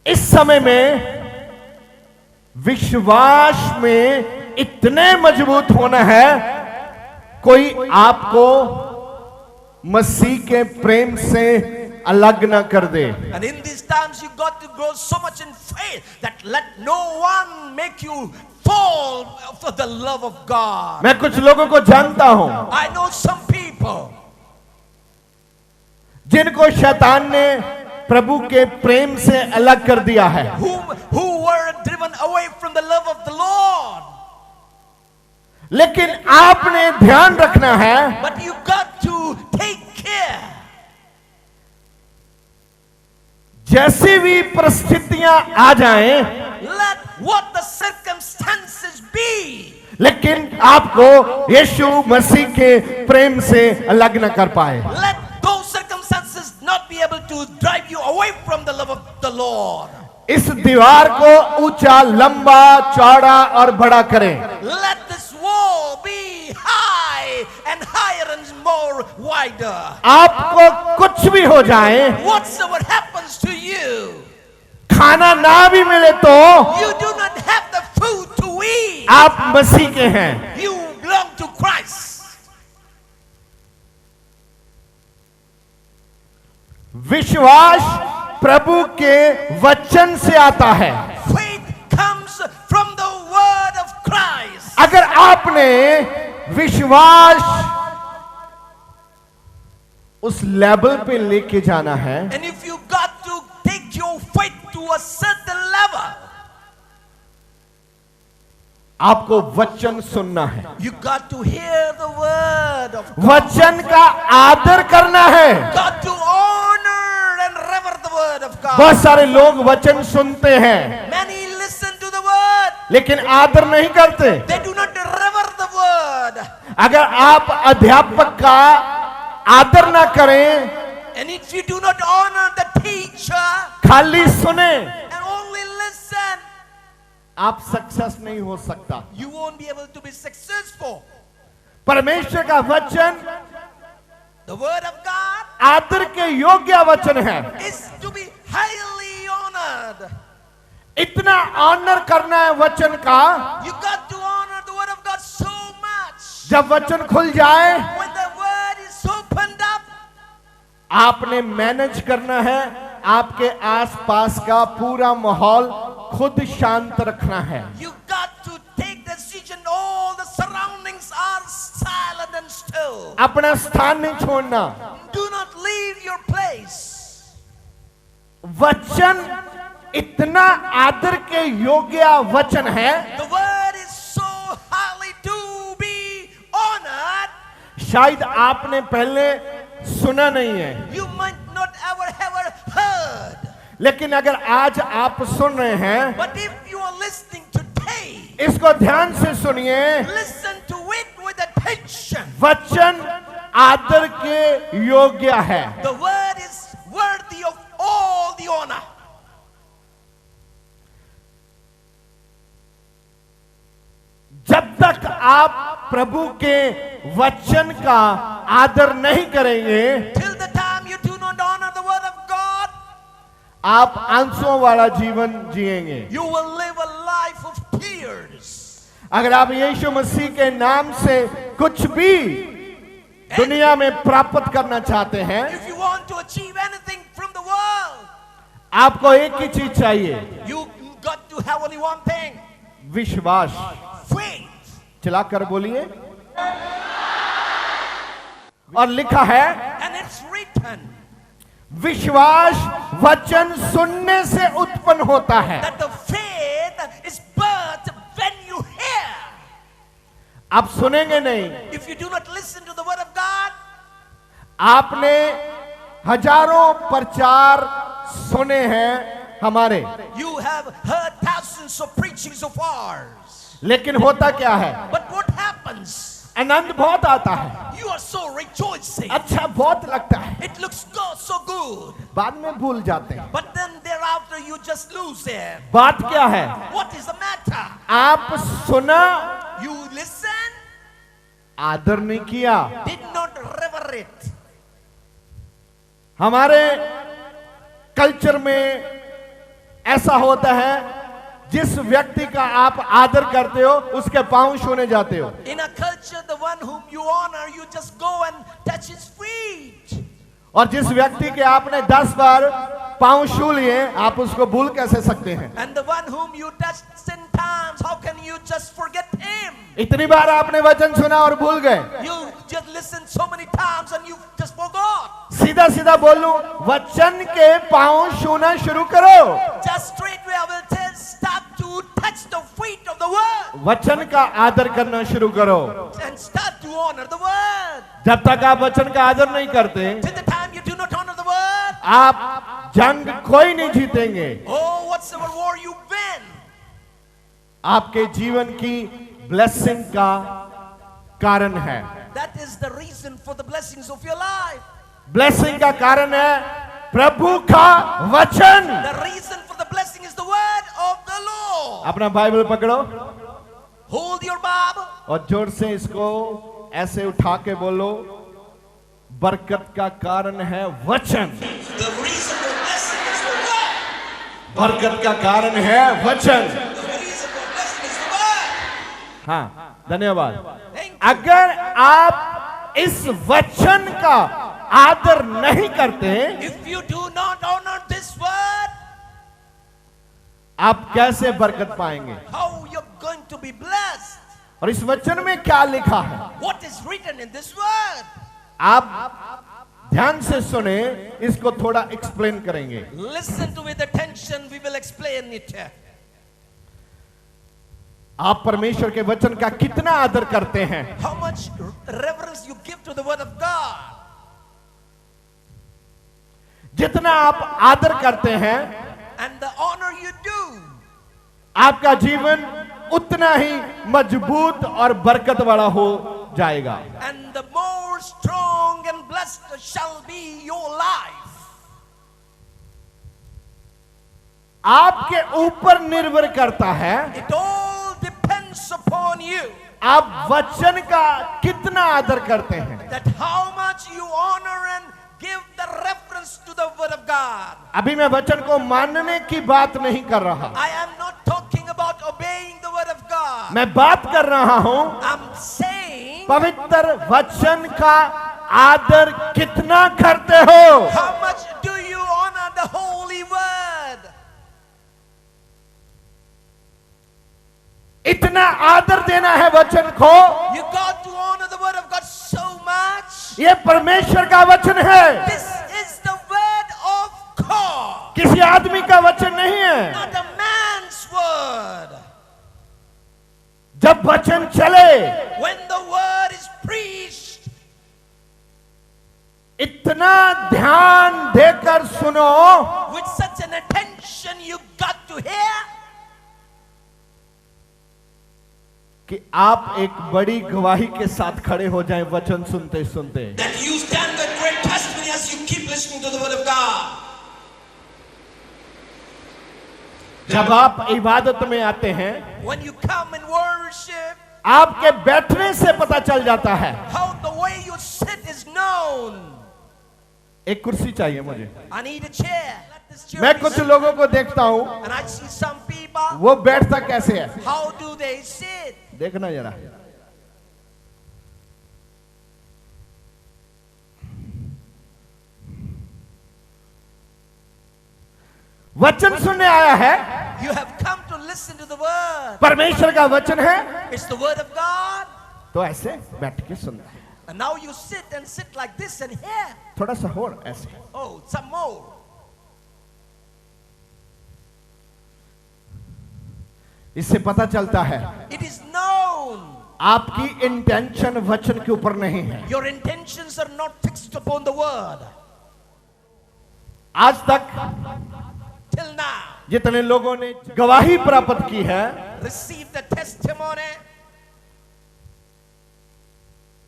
इस समय में विश्वास में इतने मजबूत होना है, कोई आपको मसीह के प्रेम से अलग ना कर दे। And in these times you got to grow so much in faith that let no one make you fall for the love of God. मैं कुछ लोगों को जानता हूं I know some people जिनको शैतान ने प्रभु के प्रेम से अलग कर दिया है, who were driven away from the love of the Lord. लेकिन आपने ध्यान रखना है, But you got to take care. जैसी भी परिस्थितियां आ जाएं, Let what the circumstances be. लेकिन आपको यीशु मसीह के प्रेम से अलग न कर पाए। Let those circumstances not be able to drive you away from the love of the Lord. इस दीवार को ऊंचा, लंबा, चौड़ा और बड़ा करें। Let this wall be high and higher and more wider. आपको कुछ भी हो जाए, Whatsoever happens to you, खाना ना भी मिले तो you do not have the food to eat. आप मसीह के हैं। You belong to Christ. विश्वास प्रभु के वचन से आता है। Faith comes from the word of Christ. अगर आपने विश्वास उस लेवल पे लेके जाना है, And if you got to take your faith to a certain level, आपको वचन सुनना है, you got to hear the word of God. वचन का आदर करना है। Got to honor and rever the word of God. बहुत सारे लोग वचन सुनते हैं Many listen to the word. लेकिन आदर नहीं करते। They do not rever the word. अगर आप अध्यापक का आदर ना करें, And if you do not honor the teacher खाली सुने, and only listen, आप सक्सेस नहीं हो सकता। you won't be able to be successful. परमेश्वर का वचन The word of God आदर के योग्य वचन है। is to be highly honored. इतना ऑनर करना है वचन का, You got to honor the word of God so much. जब वचन खुल जाए, When the word is opened up, आपने मैनेज करना है, आपके आसपास का पूरा माहौल खुद शांत रखना है। you got to take the decision. All the surroundings are silent and still. अपना स्थान नहीं छोड़ना। Do not leave your place. वचन इतना आदर के योग्य वचन है, The word is so highly to be honored. शायद आपने पहले सुना नहीं है, You might not ever heard. लेकिन अगर आज आप सुन रहे हैं, But if you are listening today, इसको ध्यान से सुनिए। listen to it with attention. वचन आदर के योग्य है। The word is worthy of all the honor. जब तक आप प्रभु के वचन का आदर नहीं करेंगे, Till the time you do not honor the word of God, आप आंसुओं वाला जीवन जिएंगे। you will live a life of tears. अगर आप यीशु मसीह के नाम से कुछ भी दुनिया में प्राप्त करना चाहते हैं, If you want to achieve anything from the world, आपको एक ही चीज चाहिए, you got to have only one thing: विश्वास। faith. चलाकर बोलिए। और लिखा है, And it's written विश्वास वचन सुनने से उत्पन्न होता है। that the faith is birthed when you hear. आप सुनेंगे नहीं। If you do not listen to the word of God, आपने हजारों प्रचार सुने हैं हमारे, you have heard thousands of preachings of ours. लेकिन होता क्या है? But what happens? आनंद बहुत आता है, You are so rejoicing. अच्छा बहुत लगता है, It looks so good. बाद में भूल जाते हैं। But then thereafter you just lose it. बात क्या है? What is the matter? आप सुना, You listen, आदर नहीं किया। did not rever it. हमारे कल्चर में ऐसा होता है जिस व्यक्ति का आप आदर करते हो उसके पांव छूने जाते हो। In a culture, the one whom you honor, you just go and touch his feet. और जिस व्यक्ति के आपने 10 बार पांव छू लिए आप उसको भूल कैसे सकते हैं? And the one whom you touched 10 times, how can you just forget him? इतनी बार आपने वचन सुना और भूल गए। You just listened so many times and you just forgot. सीधा सीधा बोलूं, वचन के पांव छूना शुरू करो। Just straightway I will tell, start to touch the feet of the word. वचन का आदर करना शुरू करो। And start to honor the word. जब तक आप वचन का आदर नहीं करते, Till the time you do not honor the word, आप जंग कोई नहीं जीतेंगे। oh, whatsoever war you win, आपके जीवन की ब्लेसिंग का कारण है। that is the reason for the blessings of your life. Blessing का कारण है प्रभु का वचन। The reason for the blessing is the word of the Lord. अपना बाइबल पकड़ो Hold your Bible और जोर से इसको ऐसे उठा के बोलो, बरकत का कारण है वचन। The reason for blessing is the word. बरकत का कारण है वचन। The reason for blessing is the word. हाँ, धन्यवाद। Thank you. अगर आप इस वचन का आदर नहीं करते, If you do not honor this word, आप कैसे बरकत पाएंगे? how you're going to be blessed? और इस वचन में क्या लिखा है What is written in this word? आप ध्यान से सुने, इसको थोड़ा एक्सप्लेन करेंगे। Listen to with attention, we will explain it. आप परमेश्वर के वचन का कितना आदर करते हैं? How much reverence you give to the word of God. जितना आप आदर करते हैं, And the honor you do, आपका जीवन उतना ही मजबूत और बरकत वाला हो जाएगा। and the more strong and blessed shall be your life. आपके ऊपर निर्भर करता है It all depends upon you, आप वचन का कितना आदर करते हैं। that how much you honor and give the reference to the word of God. अभी मैं वचन को मानने की बात नहीं कर रहा, I am not talking about obeying the word of God. मैं बात कर रहा हूं I'm saying, पवित्र वचन का आदर कितना करते हो। how much do you honor the holy word? इतना आदर देना है वचन को। You got to honor the word of God so much. ये परमेश्वर का वचन है, This is the word of God, किसी आदमी का वचन नहीं है। not a man's word. जब वचन चले, When the word is preached, इतना ध्यान देकर सुनो with such an attention you got to hear, कि आप एक बड़ी गवाही के साथ खड़े हो जाएं वचन सुनते सुनते। that you stand with great testimony as you keep listening to the word of God. जब आप इबादत में आते हैं, When you come in worship, आपके बैठने से पता चल जाता है। how the way you sit is known. एक कुर्सी चाहिए मुझे। I need a chair. Let this chair मैं be कुछ set. लोगों को देखता हूं, And I see some people, वो बैठता कैसे है, how do they sit? देखना जरा। वचन सुनने आया है, You have come to listen to the word. परमेश्वर का वचन है, It's the word of God. तो ऐसे बैठ के सुनना है। And now you sit like this and hear. थोड़ा सा और ऐसे। Oh, some more. इससे पता चलता है It is known. आपकी इंटेंशन वचन के ऊपर नहीं है। Your intentions are not fixed upon the word. आज तक Till now, जितने लोगों ने गवाही प्राप्त की है, receive the testimony.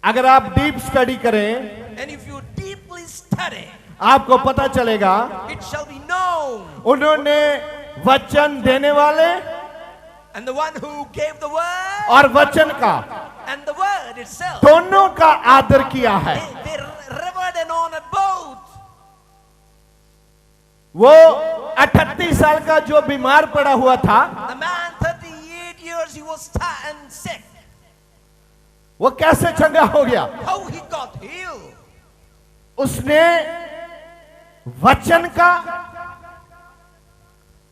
अगर आप डीप स्टडी करें, And if you deeply study, आपको पता चलेगा it shall be known. उन्होंने वचन देने वाले And the one who gave the word और वचन का and the word itself, दोनों का आदर किया है। they revered and honored both. वो 38 साल का जो बीमार पड़ा हुआ था, the man 38 years he was and sick. वो कैसे चंगा हो गया? How he got healed? उसने वचन का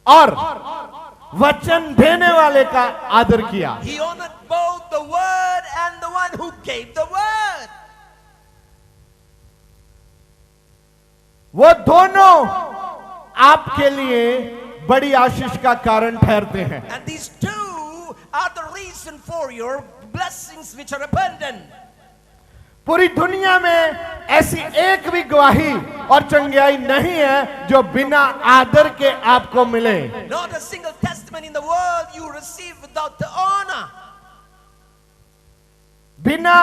और वचन देने वाले का आदर किया। He honored both the word and the one who gave the word. वो दोनों आपके लिए बड़ी आशीष का कारण ठहरते हैं। And these two are the reason for your blessings which are abundant. पूरी दुनिया में ऐसी एक भी गवाही और चंगाई नहीं है जो बिना आदर के आपको मिले। Not a single testimony in the world you receive without the honor. बिना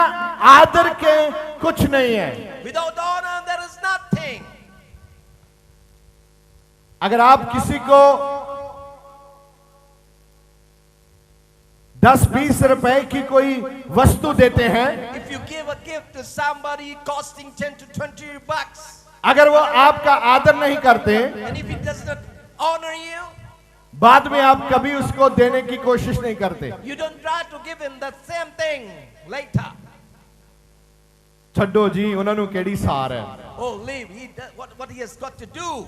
आदर के कुछ नहीं है। Without honor there is nothing. अगर आप किसी को 10-20 रुपए की कोई वस्तु देते हैं, If you give a gift to somebody costing 10 to 20 bucks, अगर वो आपका आदर नहीं करते, and if he does not honor you, बाद में आप कभी उसको देने की कोशिश नहीं करते। you don't try to give him the same thing later. छड्डो जी, ਉਹਨਾਂ ਨੂੰ ਕਿਹੜੀ ਸਾਰ ਹੈ। Oh, leave. He does what he has got to do.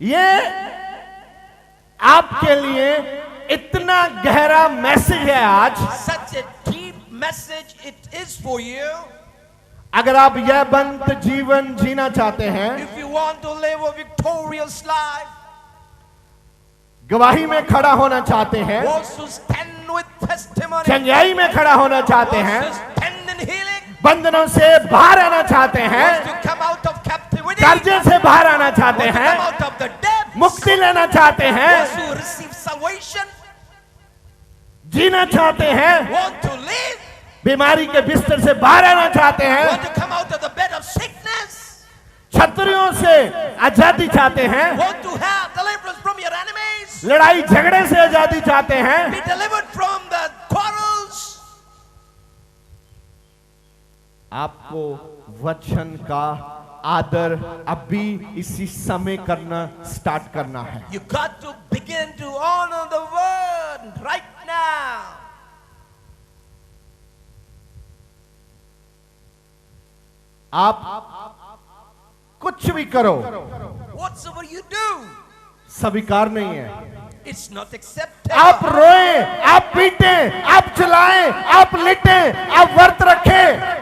ये आपके लिए इतना गहरा मैसेज है आज। Such a deep message it is for you. अगर आप यह बंद जीवन जीना चाहते हैं, If you want to live a victorious life, गवाही में खड़ा होना चाहते हैं, wants to stand with testimony, चंगाई में खड़ा होना चाहते हैं, wants to stand in healing, बंधनों से बाहर आना चाहते हैं, wants to come out of captivity, कर्जे से बाहर आना चाहते wants to हैं, come out of the depths, मुक्ति लेना चाहते हैं, wants to receive salvation, जीना चाहते हैं, want to live, बीमारी के बिस्तर से बाहर आना चाहते हैं, want to come out of the bed of sickness, शत्रुओं से आजादी चाहते हैं, want to have deliverance from your enemies, लड़ाई झगड़े से आजादी चाहते हैं, be delivered from the quarrels. आपको वचन का आदर अभी इसी समय करना स्टार्ट करना है। You got to begin to honor the word right now. आप कुछ भी करो, Whatsoever you do, स्वीकार नहीं है। it's not accepted. आप रोएं, आप पीटें, आप चिल्लाएं, आप लिटें, आप व्रत रखें,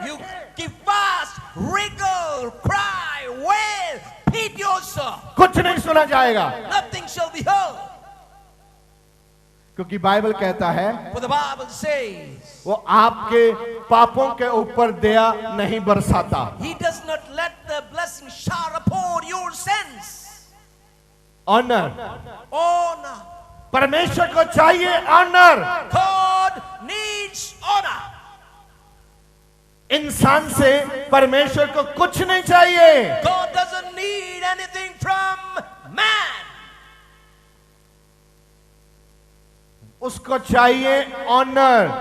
You give fast, wriggle, cry, wail, beat yourself. कुछ नहीं सुना जाएगा, Nothing shall be heard. क्योंकि बाइबल कहता है For the Bible says, वो आपके पापों के ऊपर दया नहीं बरसाता। He does not let the blessing shower upon your sins. Honour, Honor. परमेश्वर को चाहिए ऑनर। God needs honor. इंसान से परमेश्वर को कुछ नहीं चाहिए। God doesn't need anything from man. उसको चाहिए ऑनर।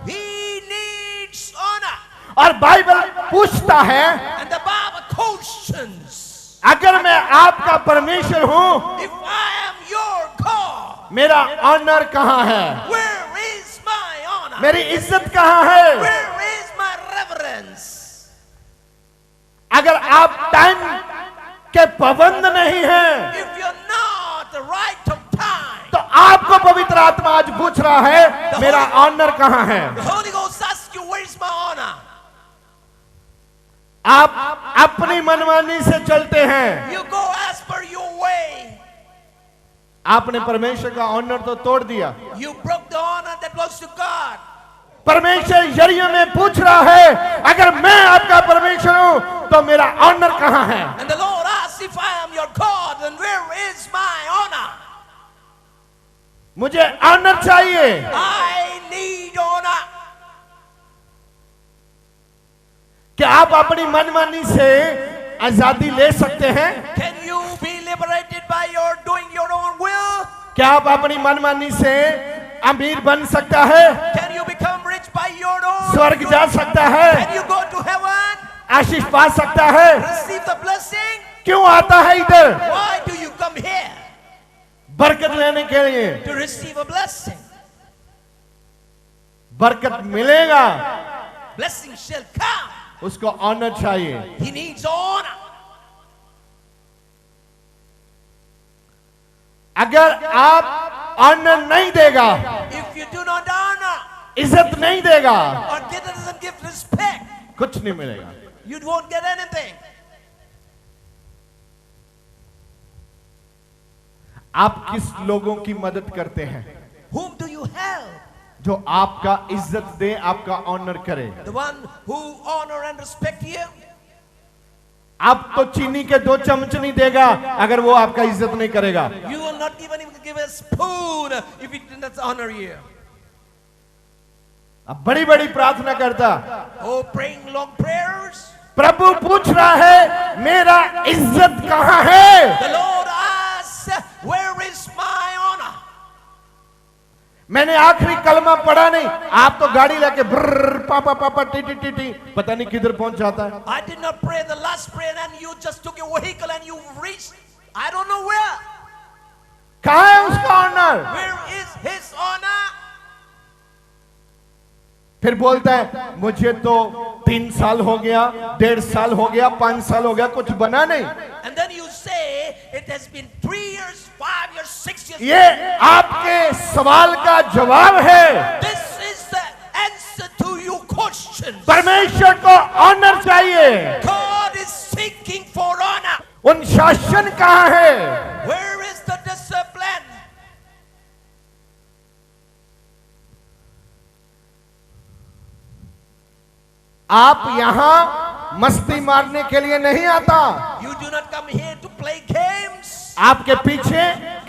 He needs honor. और बाइबल पूछता है, And the Bible questions, अगर मैं आपका परमेश्वर हूं, if I am your God, मेरा ऑनर कहां है? where is my honor? मेरी इज्जत कहां है? Where is my reverence? अगर आप टाइम के पाबंद नहीं हैं, If you're not the right of time, तो आपको पवित्र आत्मा आज पूछ रहा है, मेरा ऑनर कहां है? the Holy Ghost asks you, where is my honor? आप अपनी मनमानी से चलते हैं। You go as per your way. आपने परमेश्वर का ऑनर तो तोड़ दिया। You broke the honor that belongs to God. परमेश्वर यरीहो में पूछ रहा है, अगर मैं आपका परमेश्वर हूं तो मेरा ऑनर कहां है? And the Lord asks, if I am your God, then where is my honor? मुझे ऑनर चाहिए। I need honor. क्या आप अपनी मनमानी से आजादी ले सकते हैं? Can you be liberated by your doing your own will? क्या आप अपनी मनमानी से अमीर बन सकता है? Can you become rich by your own? स्वर्ग जा सकता है? Can you go to heaven? आशीष पा सकता है? Receive the blessing? क्यों आता है इधर? Why do you come here? बरकत लेने के लिए। To receive a blessing. बरकत मिलेगा, Blessing shall come. उसको ऑनर चाहिए। He needs honor. अगर आप ऑनर नहीं देगा, If you do not honor इज्जत नहीं देगा, or doesn't give respect, कुछ नहीं मिलेगा। you won't get anything. आप किस लोगों की मदद करते हैं? Whom do you help? जो आपका इज्जत दे, आपका ऑनर करे। The one who honor and respect you. आप तो चीनी के 2 चम्मच नहीं देगा अगर वो आपका इज्जत नहीं करेगा। You will not even give a spoon if it does not honor you. अब बड़ी बड़ी प्रार्थना करता, Oh, praying long prayers. प्रभु पूछ रहा है मेरा इज्जत कहां है? The Lord asks, where is my honor? मैंने आखिरी कलमा पढ़ा नहीं, आप तो गाड़ी लेके ब्रर पापा पापा टीटी टीटी पता नहीं किधर पहुंच जाता है। I did not pray the last prayer and you just took your vehicle and you reached, I don't know where. कहां है उसका honour? Where is his honor? फिर बोलता है मुझे तो 3 साल हो गया, 1.5 साल हो गया, 5 साल हो गया, कुछ बना नहीं। And then you say, it has been 3 years, 5 years, 6 years. ये आपके सवाल का जवाब है। This is the answer to your question. परमेश्वर को ऑनर चाहिए। God is seeking for honor. अनुशासन कहां है? Where is the discipline? आप यहां मस्ती मारने के लिए नहीं आता। You do not come here to play games. आपके पीछे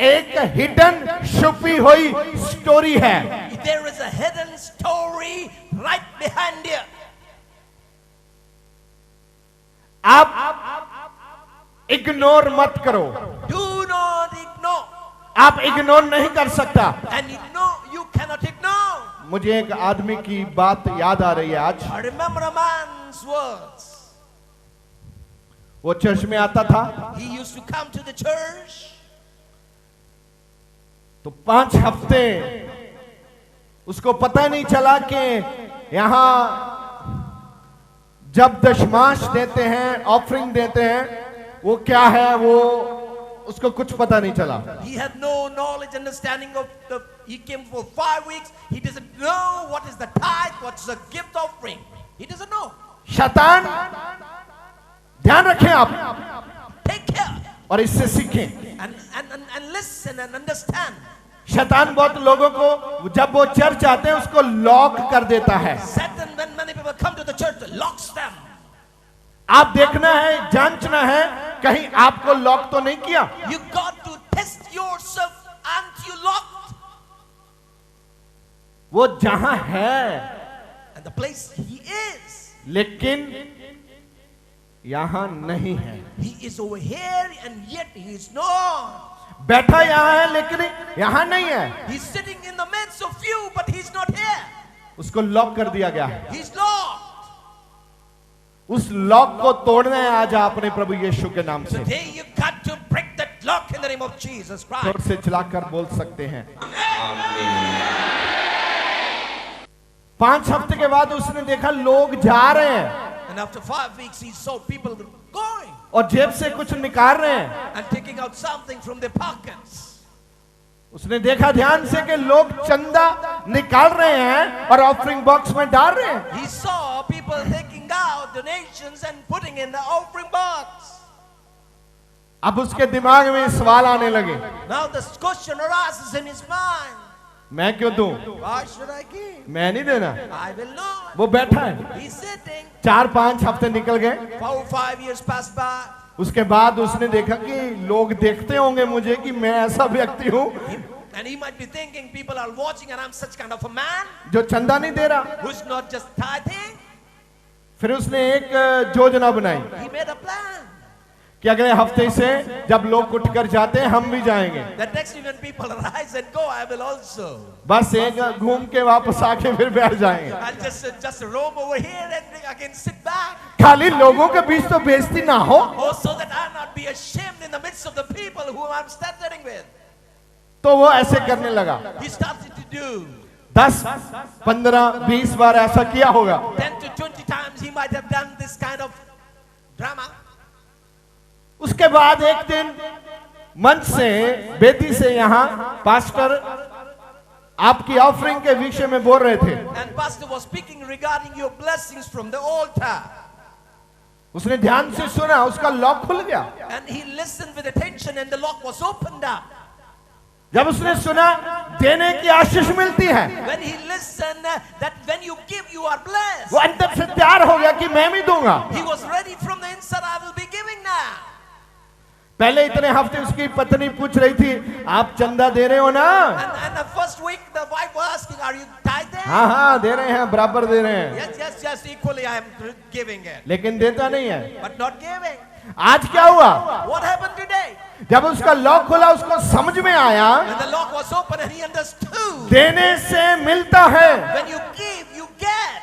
एक हिडन छुपी हुई स्टोरी है। There is a hidden story right behind you. आप इग्नोर मत करो। Do not ignore. आप इग्नोर नहीं कर सकता। And you cannot ignore. मुझे एक आदमी की बात याद आ रही है आज। I remember a man's words. वो चर्च में आता था, He used to come to the church. तो 5 हफ्ते उसको पता नहीं चला कि यहां जब दशमांश देते हैं, ऑफरिंग देते हैं, वो क्या है, वो उसको कुछ पता नहीं चला। He had no knowledge, understanding of the. He came for 5 weeks. He doesn't know what is the tithe, what's the gift offering. He doesn't know. शैतान, ध्यान रखें आप Take care और इससे सीखें। and listen and understand. शैतान बहुत लोगों को जब वो चर्च आते हैं उसको लॉक कर देता है। Satan, when many people come to the church, locks them. आप देखना है, जांचना है, कहीं आपको लॉक तो नहीं किया। You got to test yourself. Aren't you locked? वो जहां है And the place he is. लेकिन यहां नहीं है। He is over here and yet he is not. बैठा यहां है लेकिन यहां नहीं है। He's sitting in the midst of you, but he's not here. उसको लॉक कर दिया गया है। He's locked. उस लॉक को तोड़ना है आज आपने प्रभु यीशु के नाम से। Today you got to break that lock in the name of Jesus Christ. जोर से चिल्लाकर बोल सकते हैं। 5 हफ्ते के बाद उसने देखा लोग जा रहे हैं And after 5 weeks, he saw people going और जेब से कुछ निकाल रहे हैं। and taking out something from their pockets. उसने देखा ध्यान से कि लोग चंदा निकाल रहे हैं और ऑफरिंग बॉक्स में डाल रहे हैं। He saw people taking out donations and putting in the offering box. अब उसके दिमाग में सवाल आने लगे, Now this question arises in his mind. मैं क्यों दूं? Why should I give? मैं नहीं देना। I will not. वो बैठा है। He's sitting. 4-5 हफ्ते निकल गए। 4 or 5 years passed by. उसके बाद उसने देखा कि लोग देखते होंगे मुझे कि मैं ऐसा व्यक्ति हूं And he might be thinking people are watching and I'm such kind of a man जो चंदा नहीं दे रहा। who's not just tithing. फिर उसने एक योजना बनाई। He made a plan. कि अगले हफ्ते से जब लोग उठकर जाते हैं हम भी जाएंगे। That next week when people arise and go, I will also. बस एक घूम के वापस आके फिर बैठ जाएंगे। I'll just roam over here and again sit back. खाली लोगों के बीच तो बेइज्जती ना हो, Oh, so that I'll not be ashamed in the midst of the people whom I'm standing with. तो वो ऐसे करने लगा। He started to do 10, 15, 20 बार ऐसा किया होगा। 10 to 20 times he might have done this kind of drama. उसके बाद एक दिन मंच से, बेदी से यहाँ पास्टर आपकी ऑफरिंग के विषय में बोल रहे थे। And pastor was speaking regarding your blessings from the altar. उसने ध्यान से सुना, उसका लॉक खुल गया। And he listened with attention and the lock was opened up. जब उसने सुना देने की आशीष मिलती है, When he listened that when you give you are blessed. वो अंदर से तैयार हो गया कि मैं भी दूंगा। He was ready from the inside, I will be giving now. पहले इतने हफ्ते उसकी पत्नी पूछ रही थी, आप चंदा दे रहे हो ना? And the first week the wife was asking, are you tithing? हाँ हाँ दे रहे हैं, बराबर दे रहे हैं। Yes, equally I am giving it. लेकिन देता नहीं है। But not giving. आज क्या हुआ? What happened today? जब उसका लॉक खुला, उसको समझ में आया When the lock was open and he understood. देने से मिलता है। When you give, you get.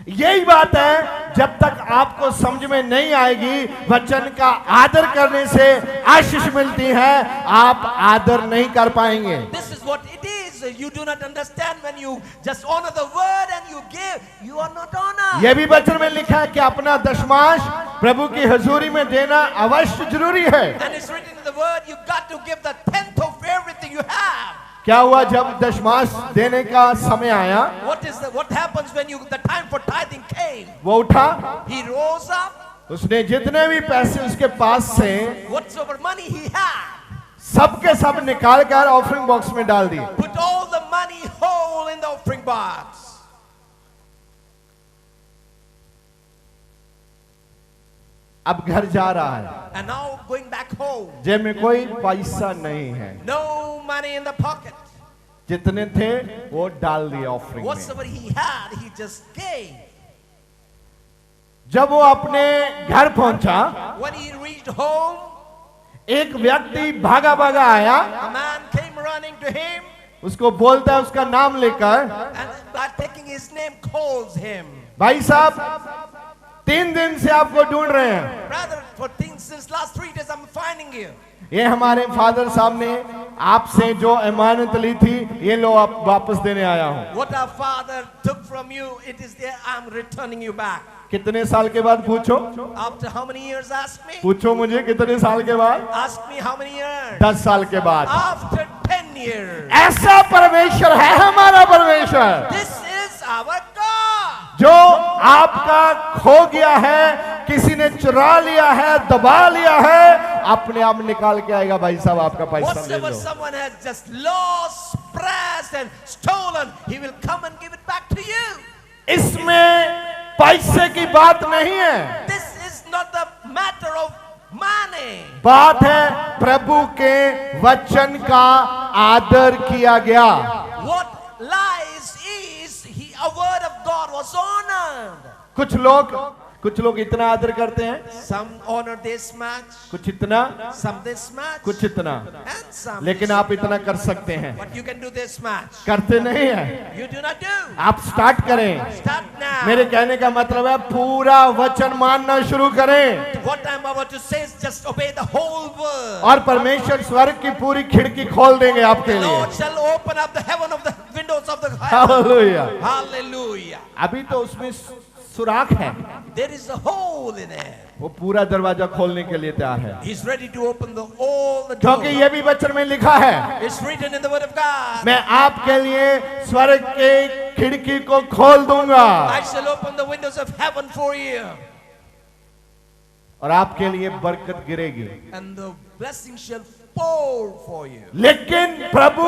यही बात है, जब तक आपको समझ में नहीं आएगी वचन का आदर करने से आशीष मिलती है, आप आदर नहीं कर पाएंगे। This is what it is. You do not understand when you just honor the word and you give, you are not honored. यह भी वचन में लिखा है कि अपना दशमांश प्रभु की हजूरी में देना अवश्य जरूरी है। And it's written in the word, you got to give the 10th of everything you have. क्या हुआ जब दशमांश देने का समय आया? What happens when the time for tithing came? वो उठा, He rose up. उसने जितने भी पैसे उसके पास से Whatsoever money he had, सबके सब निकाल कर ऑफरिंग बॉक्स में डाल दिए। put all the money whole in the offering box. अब घर जा रहा है, And now going back home. जेब में कोई पैसा नहीं है। No money in the pocket. जितने थे वो डाल दिए ऑफरिंग में। Whatsoever he had, he just gave. जब वो अपने घर पहुंचा, When he reached home, एक व्यक्ति भागा भागा आया, a man came running to him उसको बोलता है, उसका नाम लेकर, and by taking his name calls him. भाई साहब 3 दिन से आपको ढूंढ रहे हैं। Brother, for things since last 3 days I'm finding you. ये हमारे फादर साहब ने आपसे जो अमानत ली थी, ये लो आप वापस देने आया हूँ। What our father took from you, it is there, I'm returning you back. कितने साल के बाद पूछो? After how many years, ask me? पूछो मुझे कितने साल के बाद? Ask me how many years? 10 साल के बाद। After 10 years. ऐसा परमेश्वर है हमारा परमेश्वर, This is our God. जो आपका खो गया है, किसी ने चुरा लिया है, दबा लिया है, अपने आप निकाल के आएगा। भाई साहब आपका पैसा ले Whatsoever low. someone has just lost, pressed and stolen, he will come and give it back to you. इसमें पैसे की बात नहीं है, This is not the matter of money. बात है प्रभु के वचन का आदर किया गया। What lies is a word of God was honored. कुछ लोग इतना आदर करते हैं, Some honor this much, कुछ इतना, some this much, कुछ इतना, and some लेकिन this. आप इतना कर सकते हैं, But you can do this much. करते नहीं है। You do not do. आप स्टार्ट करें। Start now. मेरे कहने का मतलब है पूरा वचन मानना शुरू करें, What I'm about to say is just obey the whole word. और परमेश्वर स्वर्ग की पूरी खिड़की खोल देंगे आपके The लिए। Lord shall open up the heaven of the windows of the heaven. Hallelujah. Hallelujah. अभी तो उसमें सुराख है, There is a hole in it. वो पूरा दरवाजा खोलने के लिए तैयार है, He's ready to open all the क्योंकि doors. ये भी वचन में लिखा है, It's written in the word of God. मैं आपके लिए स्वर्ग के खिड़की को खोल दूंगा I shall open the windows of heaven for you. और आपके लिए बरकत गिरेगी। And the blessing shall pour for you. लेकिन प्रभु